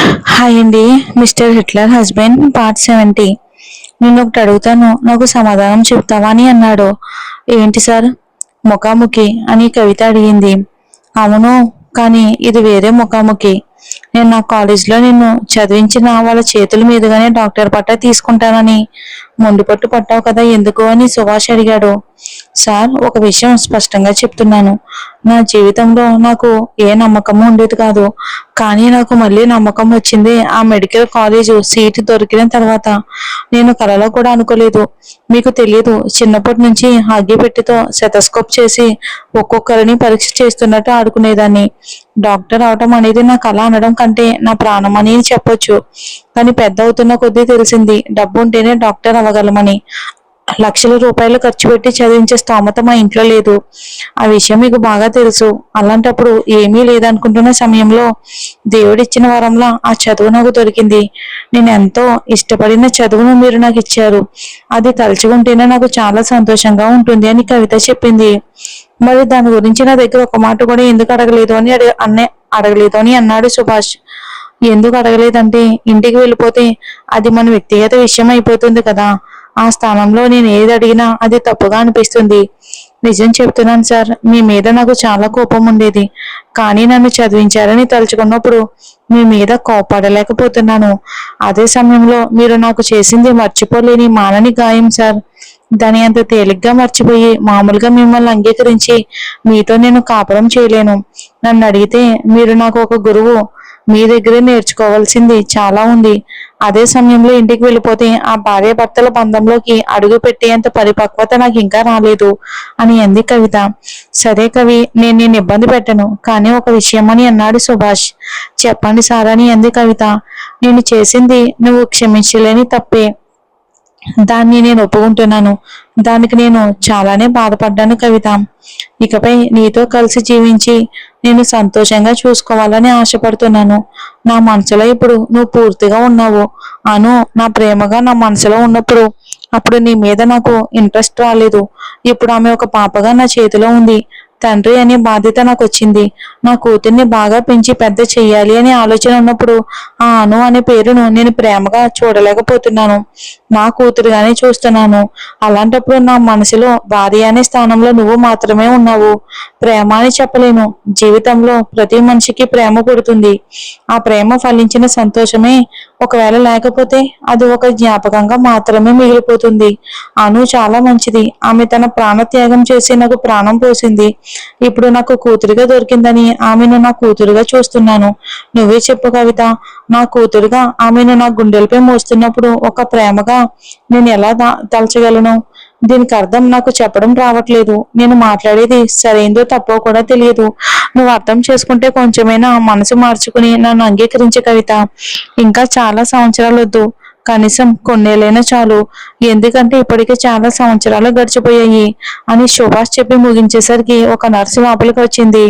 Hi అండి. Mister Hitler husband part 70. నేను ఒకటి అడుగుతాను, నాకు సమాధానం చెప్తావా అని అన్నాడు. ఏంటి సార్? ముఖాముఖి అని కవిత అడిగింది. అవును, కానీ ఇది వేరే ముఖాముఖి. నేను నా కాలేజీలో నిన్ను చదివించిన వాళ్ళ చేతుల మీదుగానే డాక్టర్ పట్టా తీసుకుంటానని మొండిపట్టు పట్టావు కదా, ఎందుకు అని సుభాష్ అడిగాడు. సార్, ఒక విషయం స్పష్టంగా చెప్తున్నాను. నా జీవితంలో నాకు ఏ నమ్మకము ఉండేది కాదు. కానీ నాకు మళ్ళీ నమ్మకం వచ్చింది ఆ మెడికల్ కాలేజ్ సీటు దొరికిన తర్వాత. నేను కలలో కూడా అనుకోలేదు. మీకు తెలియదు, చిన్నప్పటి నుంచి అగ్గిపెట్టితో సెటస్కోప్ చేసి ఒక్కొక్కరిని పరీక్ష చేస్తున్నట్టు ఆడుకునేదాన్ని. డాక్టర్ అవటం అనేది నా కళ అనడం కంటే నా ప్రాణం అని చెప్పొచ్చు. కానీ పెద్ద అవుతున్న కొద్దీ తెలిసింది, డబ్బు ఉంటేనే డాక్టర్ అవ్వగలమని. లక్షల రూపాయలు ఖర్చు పెట్టి చదివించే స్తోమత మా ఇంట్లో లేదు. ఆ విషయం మీకు బాగా తెలుసు. అలాంటప్పుడు ఏమీ లేదనుకుంటున్న సమయంలో దేవుడిచ్చిన వరంలా ఆ చదువు నాకు దొరికింది. నేను ఎంతో ఇష్టపడిన చదువును మీరు నాకు ఇచ్చారు. అది తలుచుకుంటేనే నాకు చాలా సంతోషంగా ఉంటుంది అని కవిత చెప్పింది. మరి దాని గురించి నా దగ్గర ఒక మాట కూడా ఎందుకు అడగలేదు అని అన్నాడు సుభాష్. ఎందుకు అడగలేదంటే, ఇంటికి వెళ్ళిపోతే అది మన వ్యక్తిగత విషయం అయిపోతుంది కదా. ఆ స్థానంలో నేను ఏది అడిగినా అది తప్పుగా అనిపిస్తుంది. నిజం చెప్తున్నాను సార్, మీ మీద నాకు చాలా కోపం ఉండేది. కానీ నన్ను చదివించారని తలుచుకున్నప్పుడు మీ మీద కోపడలేకపోతున్నాను. అదే సమయంలో మీరు నాకు చేసింది మర్చిపోలేని మానని గాయం సార్. దాని అంత తేలిగ్గా మర్చిపోయి మామూలుగా మిమ్మల్ని అంగీకరించి మీతో నేను కాపురం చేయలేను. నన్ను అడిగితే మీరు నాకు ఒక గురువు. మీ దగ్గరే నేర్చుకోవాల్సింది చాలా ఉంది. అదే సమయంలో ఇంటికి వెళ్ళిపోతే ఆ భార్యాభర్తల బంధంలోకి అడుగు పెట్టేంత పరిపక్వత నాకు ఇంకా రాలేదు అని అంది కవిత. సరే కవి, నేను నేను ఇబ్బంది పెట్టను, కానీ ఒక విషయం అని అన్నాడు సుభాష్. చెప్పండి సార్ అని అంది కవిత. నేను చేసింది నువ్వు క్షమించలేని తప్పే. దాన్ని నేను ఒప్పుకుంటున్నాను. దానికి నేను చాలానే బాధపడ్డాను కవిత. ఇకపై నీతో కలిసి జీవించి నేను సంతోషంగా చూసుకోవాలని ఆశపడుతున్నాను. నా మనసులో ఇప్పుడు నువ్వు పూర్తిగా ఉన్నావు. అను నా ప్రేమగా నా మనసులో ఉన్నప్పుడు అప్పుడు నీ మీద నాకు ఇంట్రెస్ట్ రాలేదు. ఇప్పుడు ఆమె ఒక పాపగా నా చేతిలో ఉంది. తండ్రి అనే బాధ్యత నాకు వచ్చింది. నా కూతుర్ని బాగా పెంచి పెద్ద చెయ్యాలి అనే ఆలోచన ఉన్నప్పుడు ఆ అను అనే పేరును నేను ప్రేమగా చూడలేకపోతున్నాను. నా కూతురుగానే చూస్తున్నాను. అలాంటప్పుడు నా మనసులో భార్య అనే స్థానంలో నువ్వు మాత్రమే ఉన్నావు. ప్రేమ అని చెప్పలేను. జీవితంలో ప్రతి మనిషికి ప్రేమ పుడుతుంది. ఆ ప్రేమ ఫలించిన సంతోషమే. ఒకవేళ లేకపోతే అది ఒక జ్ఞాపకంగా మాత్రమే మిగిలిపోతుంది. అను చాలా మంచిది. ఆమె తన ప్రాణ త్యాగం చేసి నాకు ప్రాణం పోసింది. ఇప్పుడు నాకు కూతురుగా దొరికిందని ఆమెను నా కూతురుగా చూస్తున్నాను. నువ్వే చెప్పు కవిత, నా కూతురుగా ఆమెను నా గుండెలపై మోస్తున్నప్పుడు ఒక ప్రేమగా నేను ఎలా తలచగలను? దీనికి అర్థం నాకు చెప్పడం రావట్లేదు. నేను మాట్లాడేది సరైందో తప్పో కూడా తెలియదు. నువ్వు అర్థం చేసుకుంటే కొంచెమైనా మనసు మార్చుకుని నన్ను అంగీకరించే కవిత. ఇంకా చాలా సంవత్సరాలు వద్దు, కనీసం కొన్నేళ్ళైనా చాలు. ఎందుకంటే ఇప్పటికే చాలా సంవత్సరాలు గడిచిపోయాయి అని సుభాష్ చెప్పి ముగించేసరికి ఒక నర్సు లోపలికి వచ్చింది.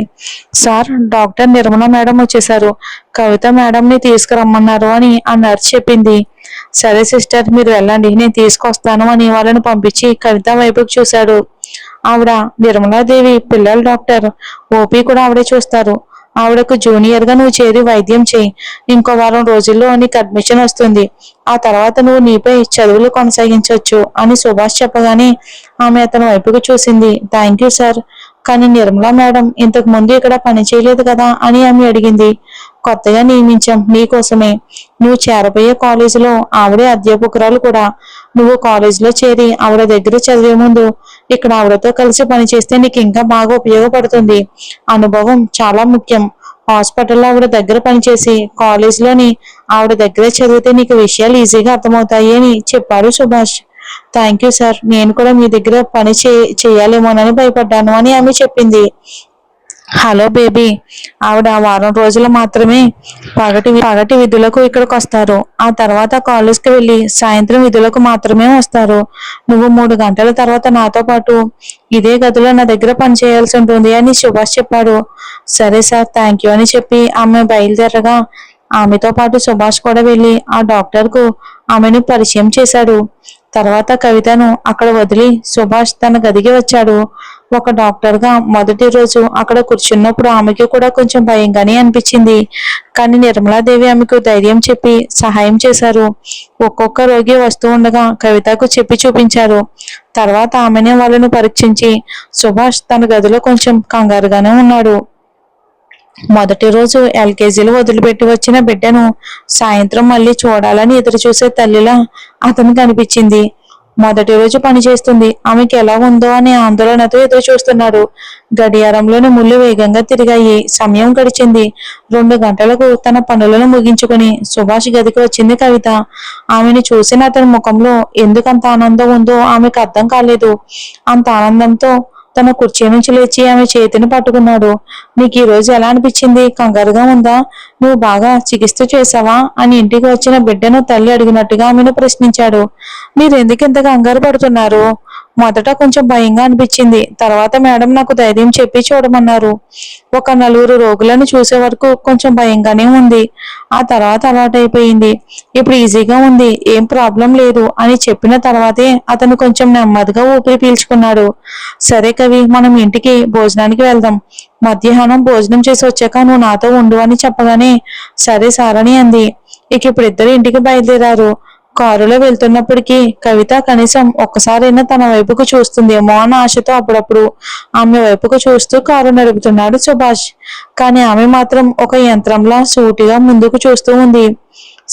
సార్, డాక్టర్ నిర్మల మేడం వచ్చేసారు. కవిత మేడంని తీసుకురమ్మన్నారు అని ఆ నర్స్ చెప్పింది. సరే సిస్టర్, మీరు వెళ్ళండి, నేను తీసుకొస్తాను అని వాళ్ళని పంపించి కవిత వైపుకి చూశాడు. ఆవిడ నిర్మలాదేవి పిల్లల డాక్టర్. ఓపీ కూడా ఆవిడే చూస్తారు. ఆవిడకు జూనియర్ గా నువ్వు చేరి వైద్యం చేయి. ఇంకో వారం రోజుల్లో నీకు అడ్మిషన్ వస్తుంది. ఆ తర్వాత నువ్వు నీపై చదువులు కొనసాగించవచ్చు అని సుభాష్ చెప్పగానే ఆమె అతని వైపుకు చూసింది. Thank you sir. కానీ నిర్మలా మేడం ఇంతకు ముందు ఇక్కడ పని చేయలేదు కదా అని ఆమె అడిగింది. కొత్తగా నియమించాం నీకోసమే. నువ్వు చేరబోయే కాలేజీలో ఆవిడే అధ్యాపకురాలు కూడా. నువ్వు కాలేజీలో చేరి ఆవిడ దగ్గర చదివే ముందు ఇక్కడ ఆవిడతో కలిసి పనిచేస్తే నీకు ఇంకా బాగా ఉపయోగపడుతుంది. అనుభవం చాలా ముఖ్యం. హాస్పిటల్లో ఆవిడ దగ్గర పనిచేసి కాలేజీలోని ఆవిడ దగ్గర చదివితే నీకు విషయాలు ఈజీగా అర్థమవుతాయి అని చెప్పారు సుభాష్. Thank you sir. నేను కూడా మీ దగ్గర పని చేయాలేమోనని భయపడ్డాను అని ఆమె చెప్పింది. Hello baby. ఆవిడ వారం రోజులు మాత్రమే పగటి విధులకు ఇక్కడికి వస్తారు. ఆ తర్వాత కాలేజ్కి వెళ్ళి సాయంత్రం విధులకు మాత్రమే వస్తారు. నువ్వు 3 గంటల తర్వాత నాతో పాటు ఇదే గదిలో నా దగ్గర పని చేయాల్సి ఉంటుంది అని సుభాష్ చెప్పాడు. సరే సార్, థ్యాంక్ యూ అని చెప్పి ఆమె బయలుదేరగా ఆమెతో పాటు సుభాష్ కూడా వెళ్ళి ఆ డాక్టర్ కు ఆమెను పరిచయం చేశాడు. తర్వాత కవితను అక్కడ వదిలి సుభాష్ తన గదికి వచ్చాడు. ఒక డాక్టర్ గా మొదటి రోజు అక్కడ కూర్చున్నప్పుడు ఆమెకి కూడా కొంచెం భయంగానే అనిపించింది. కానీ నిర్మలాదేవి ఆమెకు ధైర్యం చెప్పి సహాయం చేశారు. ఒక్కొక్క రోగి వస్తూ ఉండగా కవితకు చెప్పి చూపించారు. తర్వాత ఆమెనే వాళ్ళను పరీక్షించి సుభాష్ తన గదిలో కొంచెం కంగారుగానే ఉన్నాడు. మొదటి రోజు ఎల్కేజీలో వదిలిపెట్టి వచ్చిన బిడ్డను సాయంత్రం మళ్ళీ చూడాలని ఎదురు చూసే తల్లిలా అతనికి అనిపించింది. మొదటి రోజు పని చేస్తుంది. ఆమెకి ఎలా ఉందో అనే ఆందోళనతో ఎదురు చూస్తున్నాడు. గడియారంలోని ముళ్ళు వేగంగా తిరిగాయి. సమయం గడిచింది. 2 గంటలకు తన పనులను ముగించుకుని సుభాష్ గదికి వచ్చింది కవిత. ఆమెను చూసిన అతని ముఖంలో ఎందుకంత ఆనందం ఉందో ఆమెకు అర్థం కాలేదు. అంత ఆనందంతో తన కుర్చీ నుంచి లేచి ఆమె చేతిని పట్టుకున్నాడు. నీకు ఈ రోజు ఎలా అనిపించింది? కంగారుగా ఉందా? నువ్వు బాగా చికిత్స చేసావా అని ఇంటికి వచ్చిన బిడ్డను తల్లి అడిగినట్టుగా ఆమెను ప్రశ్నించాడు. మీరు ఎందుకు ఇంత కంగారు పడుతున్నారు? మొదట కొంచెం భయంగా అనిపించింది. తర్వాత మేడం నాకు ధైర్యం చెప్పి చూడమన్నారు. ఒక 4 రోగులను చూసే వరకు కొంచెం భయంగానే ఉంది. ఆ తర్వాత అలవాటైపోయింది. ఇప్పుడు ఈజీగా ఉంది, ఏం ప్రాబ్లం లేదు అని చెప్పిన తర్వాతే అతను కొంచెం నెమ్మదిగా ఊపిరి పీల్చుకున్నాడు. సరే కవి, మనం ఇంటికి భోజనానికి వెళ్దాం. మధ్యాహ్నం భోజనం చేసి వచ్చాక నువ్వు నాతో ఉండు అని చెప్పగానే సరే సారని అంది. ఇక ఇప్పుడు ఇద్దరు ఇంటికి బయలుదేరారు. కారులో వెళ్తున్నప్పటికీ కవిత కనీసం ఒక్కసారైనా తన వైపుకు చూస్తుందేమో అన్న ఆశతో అప్పుడప్పుడు ఆమె వైపుకు చూస్తూ కారు నడుపుతున్నాడు సుభాష్. కానీ ఆమె మాత్రం ఒక యంత్రంలా సూటిగా ముందుకు చూస్తూ ఉంది.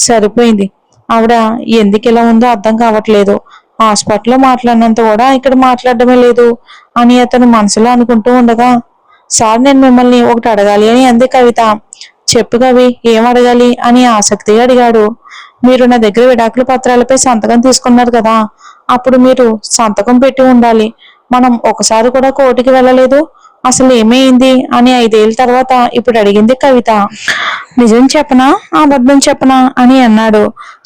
సరిపోయింది, ఆవిడ ఎందుకు ఇలా ఉందో అర్థం కావట్లేదు. హాస్పిటల్లో మాట్లాడినంత కూడా ఇక్కడ మాట్లాడటమే లేదు అని అతను మనసులో అనుకుంటూ ఉండగా, సార్ నేను మిమ్మల్ని ఒకటి అడగాలి అని అంది కవిత. చెప్పు కవి, ఏం అడగాలి అని ఆసక్తిగా అడిగాడు. మీరు నా దగ్గర విడాకుల పత్రాలపై సంతకం తీసుకున్నారు కదా, అప్పుడు మీరు సంతకం పెట్టి ఉండాలి. మనం ఒకసారి కూడా కోర్టుకి వెళ్ళలేదు. అసలు ఏమైంది అని 5 ఏళ్ళ తర్వాత ఇప్పుడు అడిగింది కవిత. నిజం చెప్పనా అబద్ధం చెప్పనా అని అన్నాడు.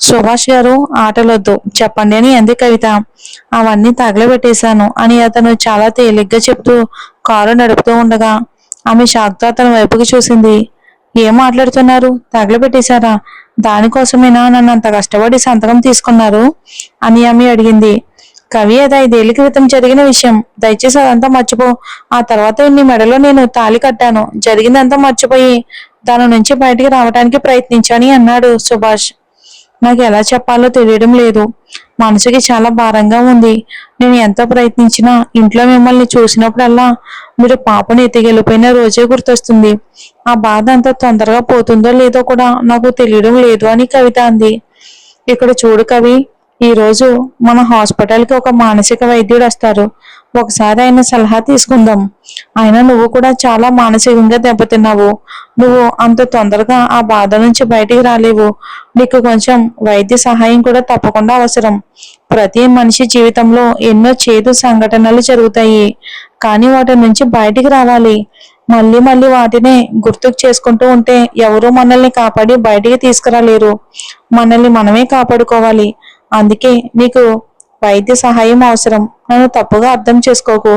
సుభాష్ గారు ఆటలొద్దు, చెప్పండి అని అంది కవిత. అవన్నీ తగలబెట్టేశాను అని అతను చాలా తేలిగ్గా చెప్తూ కారు నడుపుతూ ఉండగా ఆమె షాక్తో అతని వైపుకి చూసింది. ఏం మాట్లాడుతున్నారు? తగలబెట్టేశారా? దానికోసమేనా నన్ను అంత కష్టపడి సంతకం తీసుకున్నారు అని ఆమె అడిగింది. కవి, అది 5 ఏళ్ల క్రితం జరిగిన విషయం. దయచేసి అదంతా మర్చిపో. ఆ తర్వాత నీ మెడలో నేను తాళి కట్టాను. జరిగిందంతా మర్చిపోయి దాని నుంచి బయటికి రావడానికి ప్రయత్నించాని అన్నాడు సుభాష్. నాకు ఎలా చెప్పాలో తెలియడం లేదు. మనసుకి చాలా భారంగా ఉంది. నేను ఎంత ప్రయత్నించినా ఇంట్లో మిమ్మల్ని చూసినప్పుడల్లా మీరు పాపను ఎత్తికెళ్ళిపోయిన రోజే గుర్తొస్తుంది. ఆ బాధ అంత తొందరగా పోతుందో లేదో కూడా నాకు తెలియడం లేదు అని కవిత అంది. ఇక్కడ చూడు కవి, ఈ రోజు మన హాస్పిటల్కి ఒక మానసిక వైద్యుడు వస్తారు. ఒకసారి ఆయన సలహా తీసుకుందాం. ఆయన నువ్వు కూడా చాలా మానసికంగా దెబ్బతిన్నావు. నువ్వు అంత తొందరగా ఆ బాధ నుంచి బయటికి రాలేవు. నీకు కొంచెం వైద్య సహాయం కూడా తప్పకుండా అవసరం. ప్రతి మనిషి జీవితంలో ఎన్నో చేదు సంఘటనలు జరుగుతాయి. కానీ వాటి నుంచి బయటికి రావాలి. మళ్ళీ మళ్ళీ వాటినే గుర్తుకు చేసుకుంటూ ఉంటే ఎవరూ మనల్ని కాపాడి బయటికి తీసుకురాలేరు. మనల్ని మనమే కాపాడుకోవాలి. అందుకే నీకు వైద్య సహాయం అవసరం. నన్ను తప్పుగా అర్థం చేసుకోకు.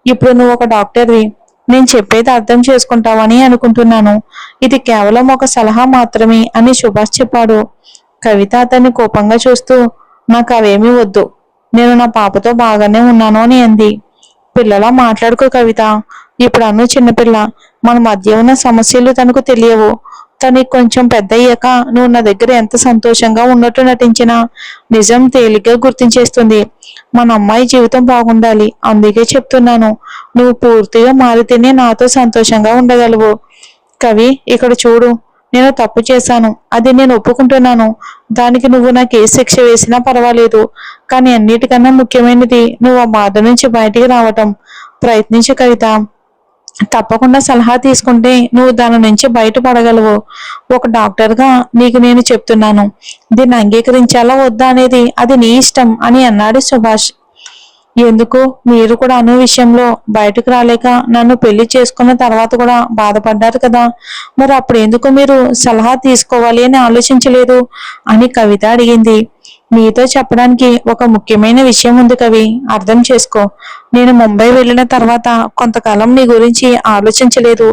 ఇప్పుడు నువ్వు ఒక డాక్టర్వి. నేను చెప్పేది అర్థం చేసుకుంటావని అనుకుంటున్నాను. ఇది కేవలం ఒక సలహా మాత్రమే అని సుభాష్ చెప్పాడు. కవిత అతన్ని కోపంగా చూస్తూ, నాకు అవేమీ వద్దు. నేను నా పాపతో బాగానే ఉన్నాను అని అంది. పిల్లలా మాట్లాడుకో కవిత. ఇప్పుడు అను చిన్నపిల్ల. మన మధ్య ఉన్న సమస్యలు తనకు తెలియవు. తనకి కొంచెం పెద్ద అయ్యాక నువ్వు నా దగ్గర ఎంత సంతోషంగా ఉన్నట్టు నటించినా నిజం తేలిగ్గా గుర్తించేస్తుంది. మన అమ్మాయి జీవితం బాగుండాలి. అందుకే చెప్తున్నాను, నువ్వు పూర్తిగా మారితేనే నాతో సంతోషంగా ఉండగలవు. కవి, ఇక్కడ చూడు, నేను తప్పు చేశాను. అది నేను ఒప్పుకుంటున్నాను. దానికి నువ్వు నాకు ఏ శిక్ష వేసినా పర్వాలేదు. కానీ అన్నిటికన్నా ముఖ్యమైనది నువ్వు ఆ బాధ నుంచి బయటికి రావటం. ప్రయత్నించు కవిత. తప్పకుండా సలహా తీసుకుంటే నువ్వు దాని నుంచి బయటపడగలవు. ఒక డాక్టర్గా నీకు నేను చెప్తున్నాను. దీన్ని అంగీకరించాలా వద్దా అనేది అది నీ ఇష్టం అని అన్నాడు సుభాష్. ఎందుకు మీరు కూడా అను విషయంలో బయటకు రాలేక నన్ను పెళ్లి చేసుకున్న తర్వాత కూడా బాధపడ్డారు కదా, మరి అప్పుడు ఎందుకు మీరు సలహా తీసుకోవాలి అని ఆలోచించలేదు అని కవిత అడిగింది. నీతో చెప్పడానికి ఒక ముఖ్యమైన విషయం ఉంది కవి, అర్థం చేసుకో. నేను ముంబై వెళ్ళిన తర్వాత కొంతకాలం నీ గురించి ఆలోచించలేదు.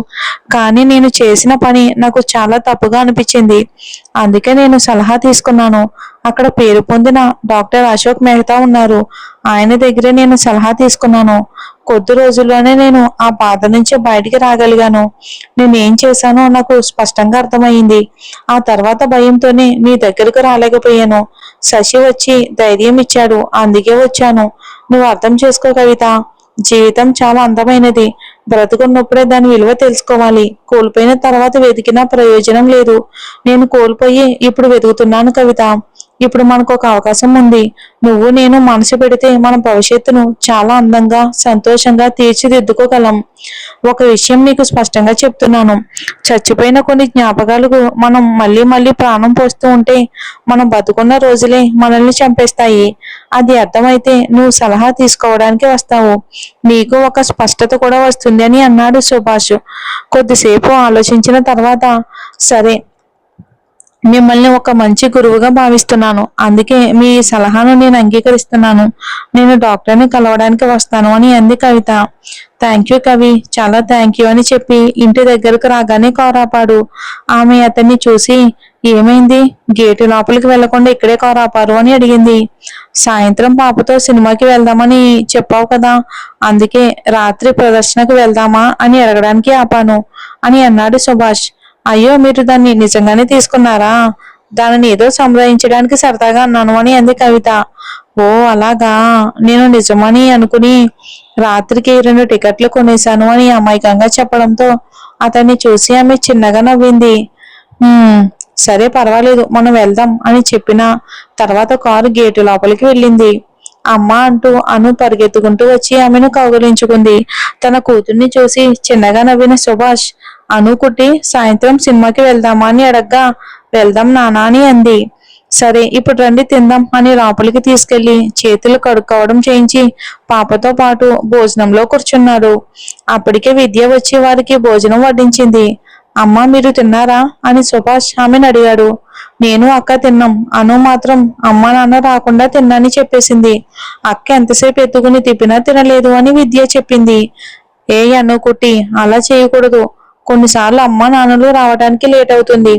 కానీ నేను చేసిన పని నాకు చాలా తప్పుగా అనిపించింది. అందుకే నేను సలహా తీసుకున్నాను. అక్కడ పేరు పొందిన డాక్టర్ అశోక్ మెహతా ఉన్నారు. ఆయన దగ్గరే నేను సలహా తీసుకున్నాను. కొద్ది రోజుల్లోనే నేను ఆ బాధ నుంచి బయటికి రాగలిగాను. నేనేం చేశానో నాకు స్పష్టంగా అర్థమైంది. ఆ తర్వాత భయంతోనే నీ దగ్గరకు రాలేకపోయాను. శశి వచ్చి ధైర్యం ఇచ్చాడు, అందుకే వచ్చాను. నువ్వు అర్థం చేసుకో కవిత. జీవితం చాలా అందమైనది. బ్రతుకున్నప్పుడే దాని విలువ తెలుసుకోవాలి. కోల్పోయిన తర్వాత వెతికినా ప్రయోజనం లేదు. నేను కోల్పోయి ఇప్పుడు వెతుకుతున్నాను కవిత. ఇప్పుడు మనకు ఒక అవకాశం ఉంది. నువ్వు నేను మనసు పెడితే మన భవిష్యత్తును చాలా అందంగా సంతోషంగా తీర్చిదిద్దుకోగలం. ఒక విషయం నీకు స్పష్టంగా చెప్తున్నాను. చచ్చిపోయిన కొన్ని జ్ఞాపకాలకు మనం మళ్ళీ మళ్ళీ ప్రాణం పోస్తూ ఉంటే మనం బతుకున్న రోజులే మనల్ని చంపేస్తాయి. అది అర్థమైతే నువ్వు సలహా తీసుకోవడానికి వస్తావు. నీకు ఒక స్పష్టత కూడా వస్తుంది అని అన్నాడు సుభాష్. కొద్దిసేపు ఆలోచించిన తర్వాత, సరే, మిమ్మల్ని ఒక మంచి గురువుగా భావిస్తున్నాను. అందుకే మీ సలహాను నేను అంగీకరిస్తున్నాను. నేను డాక్టర్ని కలవడానికి వస్తాను అని అంది కవిత. థ్యాంక్ యూ కవి, చాలా థ్యాంక్ యూ అని చెప్పి ఇంటి దగ్గరకు రాగానే కారాపాడు. ఆమె అతన్ని చూసి, ఏమైంది, గేటు లోపలికి వెళ్లకుండా ఇక్కడే కారాపారు అని అడిగింది. సాయంత్రం పాపతో సినిమాకి వెళ్దామని చెప్పావు కదా, అందుకే రాత్రి ప్రదర్శనకు వెళ్దామా అని అడగడానికి ఆపాను అని అన్నాడు సుభాష్. అయ్యో, మీరు దాన్ని నిజంగానే తీసుకున్నారా? దానిని ఏదో సంప్రదించడానికి సరదాగా అన్నాను అని అంది కవిత. ఓ అలాగా, నేను నిజమని అనుకుని రాత్రికి 2 టికెట్లు కొనేశాను అని అమాయకంగా చెప్పడంతో అతన్ని చూసి ఆమె చిన్నగా నవ్వింది. సరే, పర్వాలేదు, మనం వెళ్దాం అని చెప్పిన తర్వాత కారు గేటు లోపలికి వెళ్ళింది. అమ్మ అంటూ అను పరిగెత్తుకుంటూ వచ్చి ఆమెను కౌగిలించుకుంది. తన కూతుర్ని చూసి చిన్నగా నవ్విన సుభాష్, అను కుట్టి సాయంత్రం సినిమాకి వెళ్దామా అని అడగ్గా, వెళ్దాం నానా అని అంది. సరే, ఇప్పుడు రండి తిందాం అని లోపలికి తీసుకెళ్లి చేతులు కడుక్కోవడం చేయించి పాపతో పాటు భోజనంలో కూర్చున్నాడు. అప్పటికే విద్య వచ్చి వారికి భోజనం వడ్డించింది. అమ్మ, మీరు తిన్నారా అని సుభాష్ ఆమెను అడిగాడు. నేను అక్క తిన్నాం. అను మాత్రం అమ్మ నాన్న రాకుండా తిన్నాని చెప్పేసింది. అక్క ఎంతసేపు ఎత్తుకుని తిప్పినా తినలేదు అని విద్య చెప్పింది. ఏ అను కుట్టి, అలా చేయకూడదు. కొన్నిసార్లు అమ్మ నాన్నలు రావడానికి లేట్ అవుతుంది.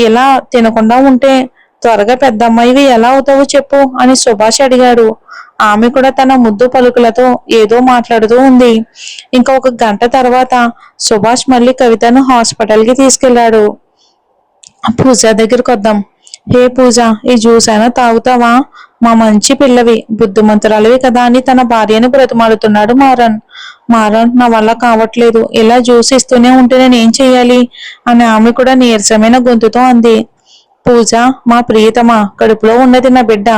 ఇలా తినకుండా ఉంటే త్వరగా పెద్ద అమ్మాయివి ఎలా అవుతావు చెప్పు అని సుభాష్ అడిగాడు. ఆమె కూడా తన ముద్దు పలుకులతో ఏదో మాట్లాడుతూ ఉంది. ఇంకా 1 గంట తర్వాత సుభాష్ మళ్ళీ కవితను హాస్పిటల్కి తీసుకెళ్లాడు. పూజ దగ్గరికి వద్దాం. హే పూజ, ఈ జ్యూస్ అయినా తాగుతావా? మా మంచి పిల్లవి, బుద్ధిమంతురాలివి కదా అని తన భార్యను బ్రతిమాలుతున్నాడు మారన్. మారన్, నా వల్ల కావట్లేదు. ఇలా జ్యూస్ ఇస్తూనే ఉంటే నేనేం చెయ్యాలి అని ఆమె కూడా నీరసమైన గొంతుతో అంది. పూజ, మా ప్రియతమా, కడుపులో ఉన్నది నా బిడ్డ.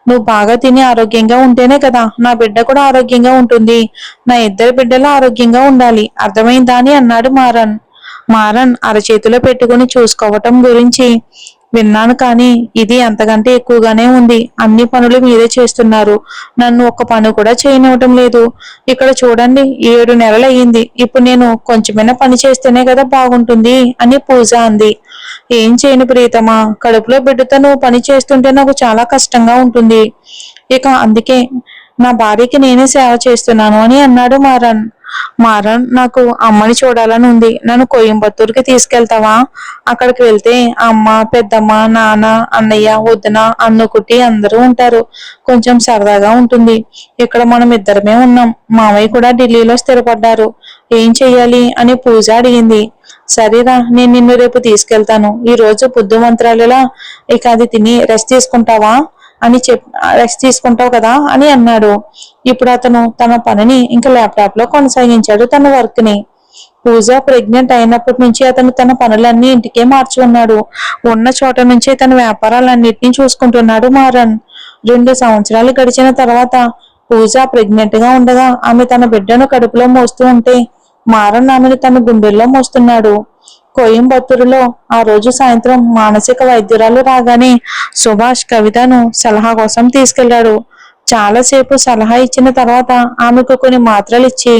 నువ్వు బాగా తిని ఆరోగ్యంగా ఉంటేనే కదా నా బిడ్డ కూడా ఆరోగ్యంగా ఉంటుంది. నా 2 బిడ్డలు ఆరోగ్యంగా ఉండాలి, అర్థమైందా అని అన్నాడు మారన్. మారన్ అరచేతిలో పెట్టుకుని చూసుకోవటం గురించి విన్నాను, కానీ ఇది అంతకంటే ఎక్కువగానే ఉంది. అన్ని పనులు మీరే చేస్తున్నారు. నన్ను ఒక్క పని కూడా చేయనివ్వటం లేదు. ఇక్కడ చూడండి, 7 నెలలు అయ్యింది. ఇప్పుడు నేను కొంచెమైనా పని చేస్తేనే కదా బాగుంటుంది అని పూజ అంది. ఏం చేయను ప్రియతమా, కడుపులో బిడ్డతో నువ్వు పని చేస్తుంటే నాకు చాలా కష్టంగా ఉంటుంది. ఇక అందుకే నా భార్యకి నేనే సేవ చేస్తున్నాను అని అన్నాడు మారన్. మారన్, నాకు అమ్మని చూడాలని ఉంది. నన్ను కోయంబత్తూరుకి తీసుకెళ్తావా? అక్కడికి వెళ్తే అమ్మ, పెద్దమ్మ, నాన్న, అన్నయ్య, వదిన, అన్నుకుట్టి అందరూ ఉంటారు. కొంచెం సరదాగా ఉంటుంది. ఇక్కడ మనం ఇద్దరమే ఉన్నాం. మామయ్య కూడా ఢిల్లీలో స్థిరపడ్డారు. ఏం చెయ్యాలి అని పూజ అడిగింది. సరేరా, నేను నిన్ను రేపు తీసుకెళ్తాను. ఈ రోజు బుద్ధు మంత్రాలలా ఇక అది తిని రెస్ట్ తీసుకుంటావా అని రెస్ట్ తీసుకుంటావు కదా అని అన్నాడు. ఇప్పుడు అతను తన పనిని ఇంకా ల్యాప్టాప్ లో కొనసాగించాడు, తన వర్క్ ని. పూజ ప్రెగ్నెంట్ అయినప్పటి నుంచి అతను తన పనులన్నీ ఇంటికే మార్చుకున్నాడు. ఉన్న చోట నుంచే తన వ్యాపారాలన్నింటినీ చూసుకుంటున్నాడు మారన్. 2 సంవత్సరాలు గడిచిన తర్వాత పూజ ప్రెగ్నెంట్ గా ఉండగా ఆమె తన బిడ్డను కడుపులో మోస్తూ ఉంటే మారన్ ఆమెను తన గుండెల్లో మోస్తున్నాడు. కోయంబత్తూరులో ఆ రోజు సాయంత్రం మానసిక వైద్యురాలు రాగానే సుభాష్ కవితను సలహా కోసం తీసుకెళ్లాడు. చాలాసేపు సలహా ఇచ్చిన తర్వాత ఆమెకు కొన్ని మాత్రలు ఇచ్చి,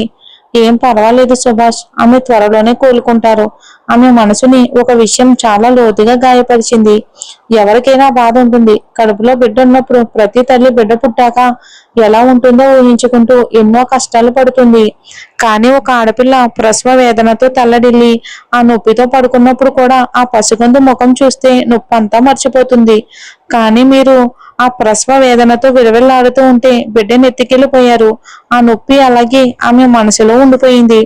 ఏం పర్వాలేదు సుభాష్, ఆమె త్వరలోనే కోలుకుంటారు. ఆమె మనసుని ఒక విషయం చాలా లోతుగా గాయపరిచింది. ఎవరికైనా బాధ ఉంటుంది. కడుపులో బిడ్డ ఉన్నప్పుడు ప్రతి తల్లి బిడ్డ పుట్టాక ఎలా ఉంటుందో ఊహించుకుంటూ ఎన్నో కష్టాలు పడుతుంది. కానీ ఒక ఆడపిల్ల ప్రసవ వేదనతో తల్లడిల్లి ఆ నొప్పితో పడుకున్నప్పుడు కూడా ఆ పసిగొందు ముఖం చూస్తే నొప్పి అంతా మర్చిపోతుంది. కానీ మీరు ఆ ప్రసవ వేదనతో విలవిల్లాడుతూ ఉంటే బిడ్డను ఎత్తుకెళ్ళిపోయారు. ఆ నొప్పి అలాగే ఆమె మనసులో ఉండిపోయింది.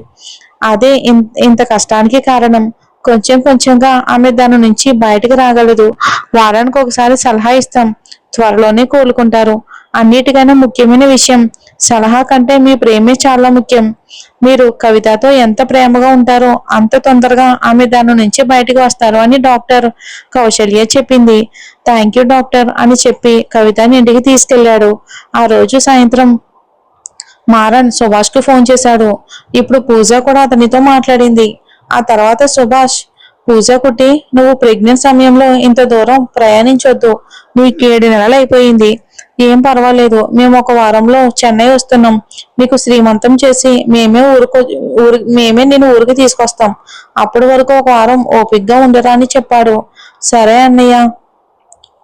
అదే ఇంత కష్టానికి కారణం. కొంచెం కొంచెంగా ఆమె దాని నుంచి బయటకు రాగలదు. వారానికి ఒకసారి సలహా ఇస్తాం. త్వరలోనే కోలుకుంటారు. అన్నిటికన్నా ముఖ్యమైన విషయం, సలహా కంటే మీ ప్రేమే చాలా ముఖ్యం. మీరు కవితతో ఎంత ప్రేమగా ఉంటారో అంత తొందరగా ఆమె దాని నుంచి బయటకు వస్తారు అని డాక్టర్ కౌశల్య చెప్పింది. థ్యాంక్ యూ డాక్టర్ అని చెప్పి కవితని ఇంటికి తీసుకెళ్లాడు. ఆ రోజు సాయంత్రం మారన్ సుభాష్ కి ఫోన్ చేశాడు. ఇప్పుడు పూజ కూడా అతనితో మాట్లాడింది. ఆ తర్వాత సుభాష్, పూజ కుట్టి, నువ్వు ప్రెగ్నెంట్ సమయంలో ఇంత దూరం ప్రయాణించొద్దు. నీకు 7 నెలలు అయిపోయింది. ఏం పర్వాలేదు. మేము ఒక వారంలో చెన్నై వస్తున్నాం. మీకు శ్రీమంతం చేసి మేమే నేను ఊరికి తీసుకొస్తాం. అప్పటి వరకు ఒక వారం ఓపిగ్గా ఉండరా అని చెప్పాడు. సరే అన్నయ్య,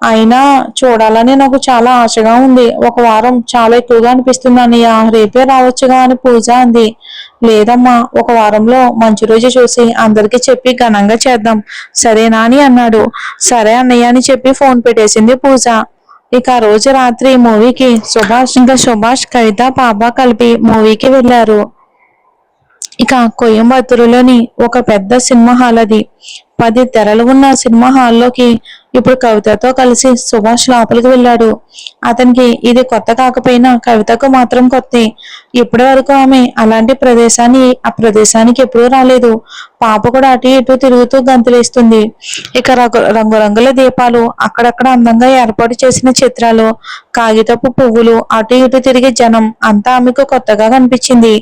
అయినా చూడాలని నాకు చాలా ఆశగా ఉంది. ఒక వారం చాలా ఎక్కువగా అనిపిస్తుంది అన్నయ్య. రేపే రావచ్చుగా అని పూజ అంది. లేదమ్మా, ఒక వారంలో మంచి రోజు చూసి అందరికీ చెప్పి ఘనంగా చేద్దాం, సరేనా అని అన్నాడు. సరే అన్నయ్య అని చెప్పి ఫోన్ పెట్టేసింది పూజ. ఇక ఆ రోజు రాత్రి మూవీకి సుభాష్ కవిత పాప కలిపి మూవీకి వెళ్ళారు. ఇక కోయంబత్తూరులోని ఒక పెద్ద సినిమా హాల్ అది. 10 తెరలు ఉన్న సినిమా హాల్లోకి ఇప్పుడు కవితతో కలిసి సుభాష్ లోపలికి వెళ్ళాడు. అతనికి ఇది కొత్త కాకపోయినా కవితకు మాత్రం కొత్తే. ఇప్పటి వరకు ఆమె అలాంటి ఆ ప్రదేశానికి ఎప్పుడూ రాలేదు. పాప కూడా అటు ఇటు తిరుగుతూ గంతులేస్తుంది. ఇక రంగురంగుల దీపాలు, అక్కడక్కడ అందంగా ఏర్పాటు చేసిన చిత్రాలు, కాగితపు పువ్వులు, అటు ఇటు తిరిగే జనం అంతా ఆమెకు కొత్తగా కనిపించింది.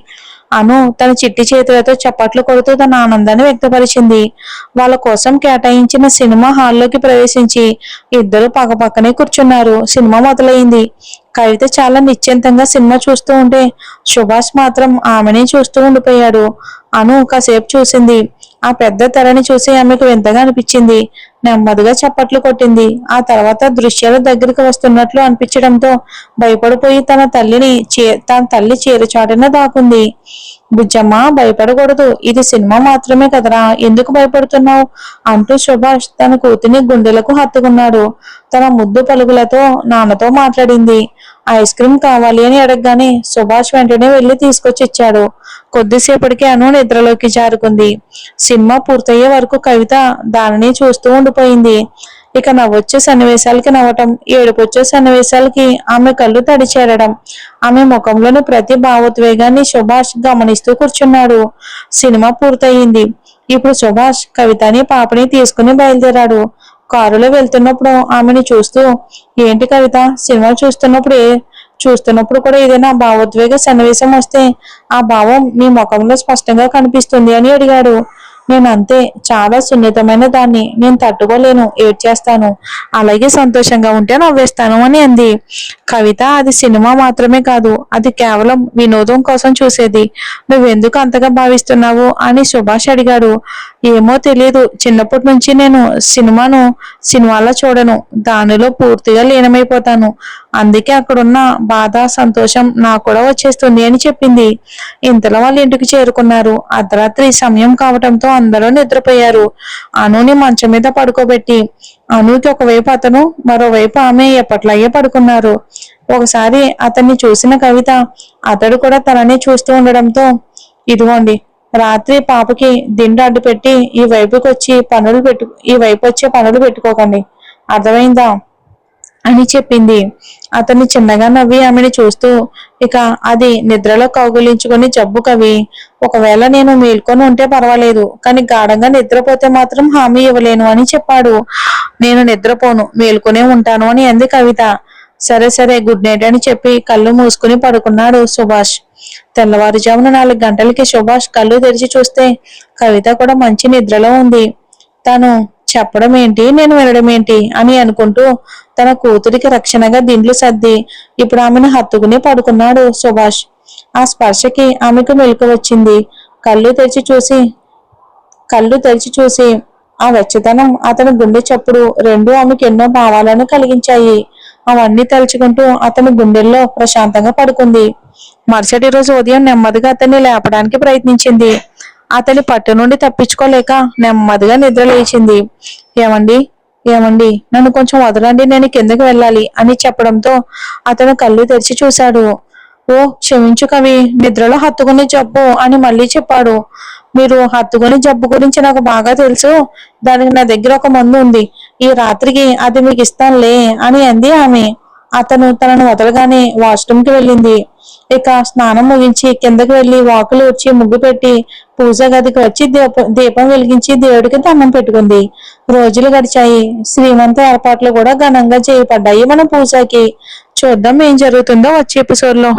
అను తన చిట్టి చేతులతో చప్పట్లు కొడుతూ తన ఆనందాన్ని వ్యక్తపరిచింది. వాళ్ళ కోసం కేటాయించిన సినిమా హాల్లోకి ప్రవేశించి ఇద్దరు పక్కపక్కనే కూర్చున్నారు. సినిమా మొదలైంది. కవిత చాలా నిశ్చింతంగా సినిమా చూస్తూ ఉంటే సుభాష్ మాత్రం ఆమెనే చూస్తూ ఉండిపోయాడు. అను కాసేపు చూసింది. ఆ పెద్ద తెరని చూసి ఆమెకు వింతగా అనిపించింది. నెమ్మదిగా చప్పట్లు కొట్టింది. ఆ తర్వాత దృశ్యాలు దగ్గరికి వస్తున్నట్లు అనిపించడంతో భయపడిపోయి తన తల్లి చీరచాటున దాకుంది. బుజ్జమ్మ, భయపడకూడదు. ఇది సినిమా మాత్రమే కదరా, ఎందుకు భయపడుతున్నావు అంటూ సుభాష్ తన కూతుని గుండెలకు హత్తుకున్నాడు. తన ముద్దు పలుకులతో నాన్నతో మాట్లాడింది. ఐస్ క్రీమ్ కావాలి అని అడగగానే సుభాష్ వెంటనే వెళ్లి తీసుకొచ్చి ఇచ్చాడు. కొద్దిసేపటికి అను నిద్రలోకి జారుకుంది. సినిమా పూర్తయ్యే వరకు కవిత దానిని చూస్తూ ఉండిపోయింది. ఇక నవ్వొచ్చే సన్నివేశాలకి నవ్వటం, ఏడుపొచ్చే సన్నివేశాలకి ఆమె కళ్ళు తడిచేరడం, ఆమె ముఖంలోని ప్రతి భావోద్వేగాన్ని సుభాష్ గమనిస్తూ కూర్చున్నాడు. సినిమా పూర్తయింది. ఇప్పుడు సుభాష్ కవితని పాపని తీసుకుని బయలుదేరాడు. కారులో వెళ్తున్నప్పుడు ఆమెను చూస్తూ, ఏంటి కవిత, సినిమా చూస్తున్నప్పుడు కూడా ఏదైనా భావోద్వేగ సన్నివేశం వస్తే ఆ భావం నీ ముఖంలో స్పష్టంగా కనిపిస్తుంది అని అడిగాడు. నేను అంతే, చాలా సున్నితమైన దాన్ని. నేను తట్టుకోలేను, ఏడ్చేస్తాను. అలాగే సంతోషంగా ఉంటే నవ్వేస్తాను అని అంది. కవిత, అది సినిమా మాత్రమే కాదు, అది కేవలం వినోదం కోసం చూసేది. నువ్వెందుకు అంతగా భావిస్తున్నావు అని సుభాష్ అడిగాడు. ఏమో తెలియదు, చిన్నప్పటి నుంచి నేను సినిమాలో చూడను, దానిలో పూర్తిగా లీనమైపోతాను. అందుకే అక్కడున్న బాధ, సంతోషం నాకు కూడా వచ్చేస్తుంది అని చెప్పింది. ఇంతలో వాళ్ళ ఇంటికి చేరుకున్నారు. అర్ధరాత్రి సమయం కావటంతో అందరూ నిద్రపోయారు. అనుని మంచం మీద పడుకోబెట్టి అనుకి ఒకవైపు అతను, మరోవైపు ఆమె ఎప్పట్లాగే పడుకున్నారు. ఒకసారి అతన్ని చూసిన కవిత అతడు కూడా తనని చూస్తూ ఉండడంతో, ఇదిగోండి, రాత్రి పాపకి దిండు అడ్డు పెట్టి ఈ వైపు వచ్చే పనులు పెట్టుకోకండి, అర్థమైందా అని చెప్పింది. అతన్ని చిన్నగా నవ్వి ఆమెను చూస్తూ, ఇక అది నిద్రలో కౌగులించుకొని, జబ్బు కవి, ఒకవేళ నేను మేల్కొని ఉంటే పర్వాలేదు, కానీ గాఢంగా నిద్రపోతే మాత్రం హామీ ఇవ్వలేను అని చెప్పాడు. నేను నిద్రపోను, మేల్కొనే ఉంటాను అని అంది కవిత. సరే సరే, గుడ్ నైట్ అని చెప్పి కళ్ళు మూసుకుని పడుకున్నాడు సుభాష్. తెల్లవారుజామున 4 గంటలకి సుభాష్ కళ్ళు తెరిచి చూస్తే కవిత కూడా మంచి నిద్రలో ఉంది. తను చెప్పడం ఏంటి, నేను వినడం ఏంటి అని అనుకుంటూ తన కూతురికి రక్షణగా దిండ్లు సర్ది ఇప్పుడు ఆమెను హత్తుకుని పడుకున్నాడు సుభాష్. ఆ స్పర్శకి ఆమెకు మెలకు వచ్చింది. కళ్ళు తెరిచి చూసి కళ్ళు తెరిచి చూసి ఆ వెచ్చదనం, అతని గుండె చప్పుడు రెండు ఆమెకు ఎన్నో భావాలను కలిగించాయి. అవన్నీ తలుచుకుంటూ అతని గుండెల్లో ప్రశాంతంగా పడుకుంది. మరుసటి రోజు ఉదయం నెమ్మదిగా అతన్ని లేపడానికి ప్రయత్నించింది. అతని పట్టు నుండి తప్పించుకోలేక నెమ్మదిగా నిద్ర లేచింది. ఏమండి, ఏమండి, నన్ను కొంచెం వదలండి, నేను కిందకి వెళ్ళాలి అని చెప్పడంతో అతను కళ్ళు తెరిచి చూశాడు. ఓ, క్షమించు కవి, నిద్రలో హత్తుకునే జబ్బు అని మళ్ళీ చెప్పాడు. మీరు హత్తుకునే జబ్బు గురించి నాకు బాగా తెలుసు. దానికి నా దగ్గర ఒక మందు ఉంది. ఈ రాత్రికి అది మీకు ఇస్తానులే అని అంది ఆమె. అతను తనను వదలగానే వాష్రూమ్కి వెళ్ళింది. ఇక స్నానం ముగించి కిందకి వెళ్లి వాకులు ఊడ్చి ముగ్గు పెట్టి పూజా గదికి వచ్చి దీపం వెలిగించి దేవుడికి దండం పెట్టుకుంది. రోజులు గడిచాయి. శ్రీమంత ఏర్పాట్లు కూడా ఘనంగా చేయబడ్డాయి మన పూజకి. చూద్దాం ఏం జరుగుతుందో వచ్చే ఎపిసోడ్ లో.